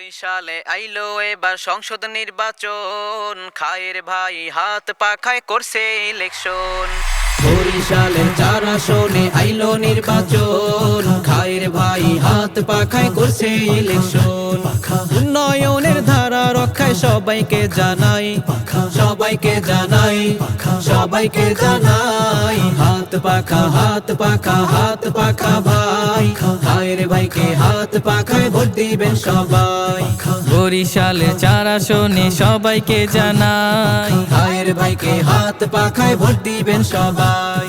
বরিশালে আইলো এবার সংসদ নির্বাচন, খায়ের ভাই হাত পাখায় করছে ইলেকশন। বরিশালের 4 আসনে আইলো নির্বাচন, খায়ের ভাই হাত পাখায় করছে ইলেকশন। উন্নয়নের ধারা রক্ষায় সবাইকে জানাই, সবাইকে জানাই, সবাইকে জানাই, হাত পাখা হাত পাখা হাত পাখা ভাই, খায়ের ভাইকে হাত পাখায় ভোট দিবেন সবাই। বরিশালে 4 আসনে সবাইকে জানাই, খায়ের ভাইকে হাত পাখায় ভোট দিবেন সবাই।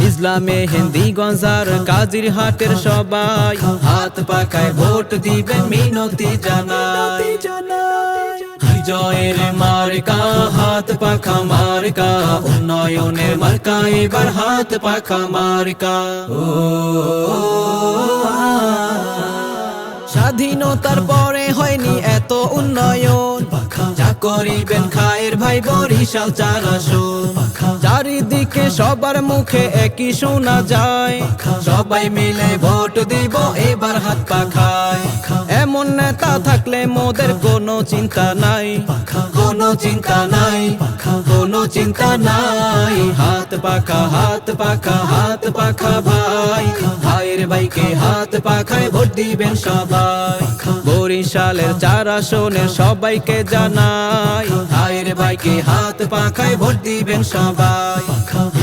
ইসলামে হিন্দি গঞ্জার কাজির হাটের সবাই, হাত পাখায় ভোট দিবেন মিনতি জানাই। বিজয়ের মার্কা হাত পাখা মার্কা, উন্নয়নের মার্কা এবার হাত পাখা মার্কা। স্বাধীনতার পরে হয়নি এত উন্নয়ন, যা করিবেন খায়ের ভাই বরিশাল 4 আসন। চারিদিকে সবার মুখে একই শোনা যায়, সবাই মিলে ভোট দিব এবার হাত পাখায়। এমন নেতা থাকলে মোদের কোনো চিন্তা নাই, কোনো চিন্তা নাই, কোনো চিন্তা নাই, হাত পাখা হাত পাখা হাত পাখা ভাই, ভাইয়ের ভাইকে হাত পাখায় ভোট দিবেন সবাই। বরিশালের 4 আসনের সবাইকে জানাই, ভাইয়ের ভাইকে হাত পাখায় ভোট দিবেন সবাই।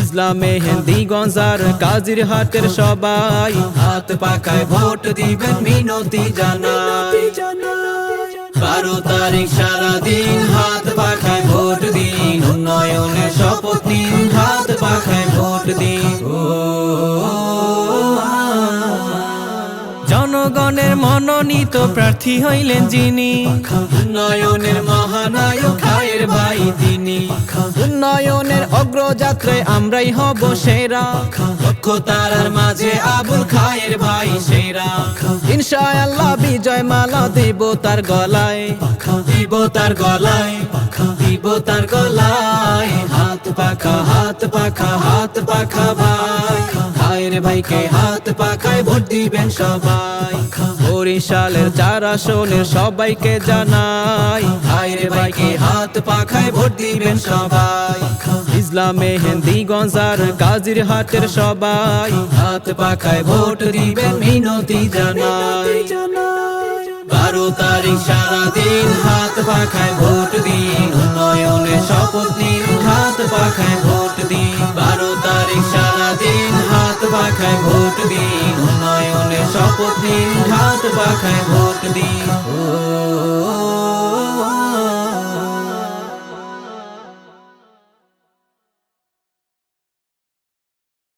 ইসলামে হিন্দি গঞ্জার কাজির হাটের সবাই, হাত পাখায় ভোট দিবেন মিনতি জানাই। 12 তারিখ সারাদিন হাত পাখায় ভোট দিন, উন্নয়নের শপথ নিন, হাত পাখায় ভোট দিন। জনগণের মনোনীত প্রার্থী হইলেন যিনি, উন্নয়নের মহানায়ক খায়ের ভাই তিনি। উন্নয়নের অগ্রযাত্রায় আমরাই হব সেরা, দক্ষতার মাঝে আবুল খায়ের ভাই সেরা। ইনশাআল্লাহ বিজয় মালা দেব তার গলায়, দিব তার গলায়, দিব তার গলায়, হাত পাখা হাত পাখা হাত পাখা ভাই, খায়ের ভাইকে হাত পাখায় ভোট দিবেন সবাই। বরিশালের 4 আসনের সবাইকে জানাই, খায়ের ভাইকে হাত পাখায় ভোট দিবেন সবাই। ইসলামে হিন্দি গঞ্জার কাজির হাটের সবাই, হাত পাখায় ভোট দিবেন মিনতি জানাই। 12 তারিখ সারাদিন হাত পাখায় ভোট দিন, উন্নয়নের শপথ নিন, হাত পাখায় ভোট দিন। 12 তারিখ সারাদিন হাত পাখায় ভোট দিন, উন্নয়নের শপথ নিন, হাত পাখায় ভোট দিন।